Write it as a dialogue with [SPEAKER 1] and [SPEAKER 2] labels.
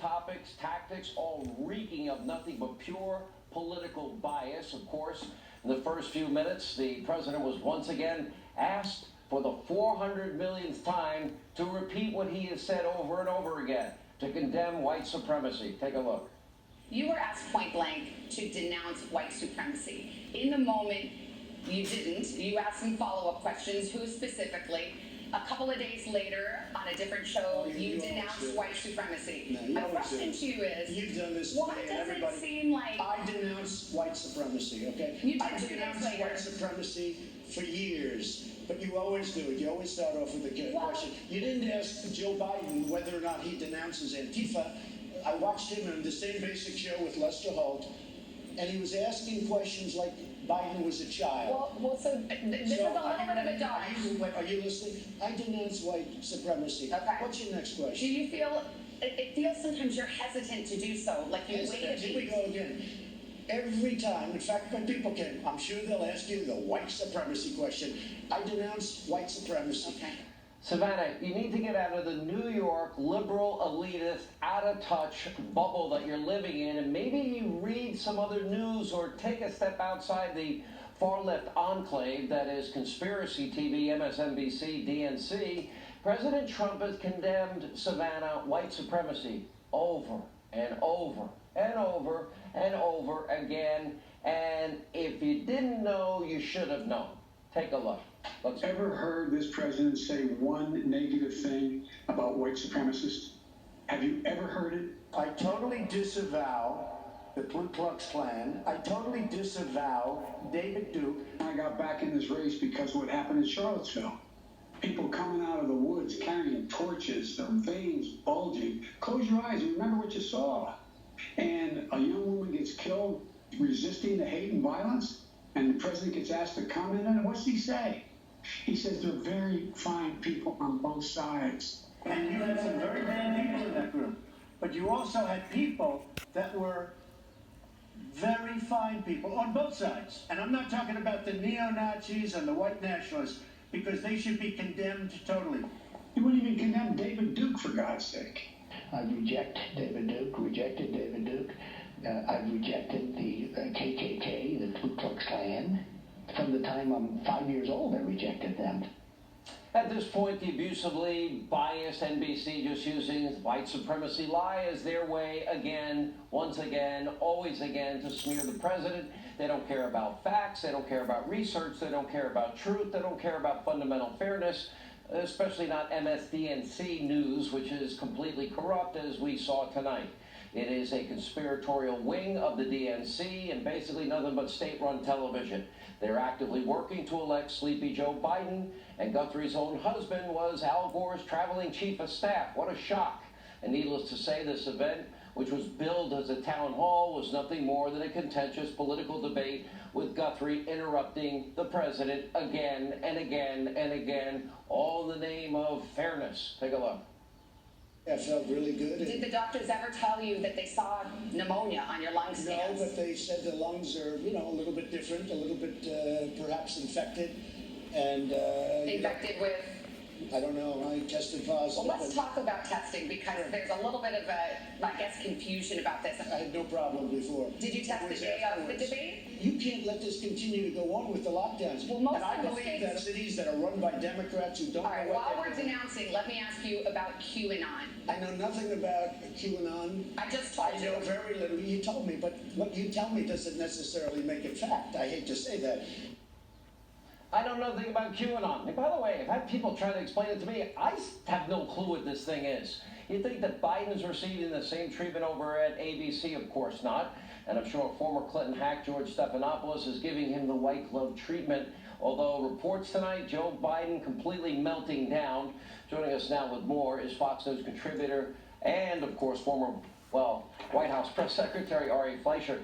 [SPEAKER 1] topics, tactics, all reeking of nothing but pure political bias. Of course, in the first few minutes, the president was once again asked for the 400 millionth time to repeat what he has said over and over again, to condemn white supremacy. Take a look.
[SPEAKER 2] You were asked point blank to denounce white supremacy. In the moment, you didn't. You asked some follow-up questions. Who specifically? A couple of days later, on a different show, you denounced white supremacy.
[SPEAKER 3] No,
[SPEAKER 2] my question to you is,
[SPEAKER 3] you've done this
[SPEAKER 2] why does it seem like...
[SPEAKER 3] I denounce white supremacy, okay?
[SPEAKER 2] You
[SPEAKER 3] I denounce white supremacy for years, but you always do it. You always start off with a question. You didn't ask Joe Biden whether or not he denounces Antifa. I watched him on the same basic show with Lester Holt, and he was asking questions like Biden was a child.
[SPEAKER 2] Well, so this is a little bit of a dodge.
[SPEAKER 3] Are you listening? I denounce white supremacy.
[SPEAKER 2] Okay.
[SPEAKER 3] What's your next question?
[SPEAKER 2] Do you feel, it feels sometimes you're hesitant to do so, like you wait a
[SPEAKER 3] Here we go again. Every time, in fact, when people can, I'm sure they'll ask you the white supremacy question. I denounce white supremacy.
[SPEAKER 2] Okay.
[SPEAKER 1] Savannah, you need to get out of the New York liberal, elitist, out-of-touch bubble that you're living in, and maybe you read some other news or take a step outside the far-left enclave that is conspiracy TV, MSNBC, DNC. President Trump has condemned, Savannah, white supremacy over and over and over and over again, and if you didn't know, you should have known. Take a look.
[SPEAKER 4] Ever heard this president say one negative thing about white supremacists? Have you ever heard it?
[SPEAKER 3] I totally disavow the Ku Klux Klan. I totally disavow David Duke.
[SPEAKER 4] I got back in this race because of what happened in Charlottesville. People coming out of the woods carrying torches, their veins bulging. Close your eyes and remember what you saw. And a young woman gets killed resisting the hate and violence, and the president gets asked to comment on it. What's he say? He says they're very fine people on both sides.
[SPEAKER 3] And you had some very bad people in that group. But you also had people that were very fine people on both sides. And I'm not talking about the neo-Nazis and the white nationalists, because they should be condemned totally.
[SPEAKER 4] You wouldn't even condemn David Duke, for God's sake.
[SPEAKER 5] I reject David Duke, rejected David Duke. I've rejected the KKK, the Ku Klux Klan. From the time I'm 5 years old, I rejected them.
[SPEAKER 1] At this point, the abusively biased NBC just using white supremacy lie as their way again, once again, always again to smear the president. They don't care about facts. They don't care about research. They don't care about truth. They don't care about fundamental fairness, especially not MSDNC news, which is completely corrupt, as we saw tonight. It is a conspiratorial wing of the DNC and basically nothing but state-run television. They're actively working to elect sleepy Joe Biden, and Guthrie's own husband was Al Gore's traveling chief of staff. What a shock. And needless to say, this event, which was billed as a town hall, was nothing more than a contentious political debate with Guthrie interrupting the president again and again and again, all in the name of fairness. Take a look.
[SPEAKER 3] I felt really good.
[SPEAKER 2] Did the doctors ever tell you that they saw pneumonia on your lung scans?
[SPEAKER 3] No, but they said the lungs are, a little bit different, a little bit perhaps infected. And
[SPEAKER 2] infected with?
[SPEAKER 3] I don't know. I tested positive.
[SPEAKER 2] Well, let's talk about testing, because there's a little bit of confusion about this.
[SPEAKER 3] I had no problem before.
[SPEAKER 2] Did you test the day of the debate?
[SPEAKER 3] You can't let this continue to go on with the lockdowns.
[SPEAKER 2] Well, most
[SPEAKER 3] and I
[SPEAKER 2] of the
[SPEAKER 3] believe
[SPEAKER 2] states...
[SPEAKER 3] that cities that are run by Democrats who don't
[SPEAKER 2] All right,
[SPEAKER 3] know what
[SPEAKER 2] while we're denouncing, let me ask you about QAnon.
[SPEAKER 3] I know nothing about QAnon.
[SPEAKER 2] I just told you.
[SPEAKER 3] I know very little. You told me, but what you tell me doesn't necessarily make it fact. I hate to say that.
[SPEAKER 1] I don't know anything about QAnon. And by the way, I've had people try to explain it to me. I have no clue what this thing is. You think that Biden's receiving the same treatment over at ABC? Of course not. And I'm sure former Clinton hack George Stephanopoulos is giving him the white glove treatment. Although reports tonight, Joe Biden completely melting down. Joining us now with more is Fox News contributor and, of course, former, White House Press Secretary Ari Fleischer.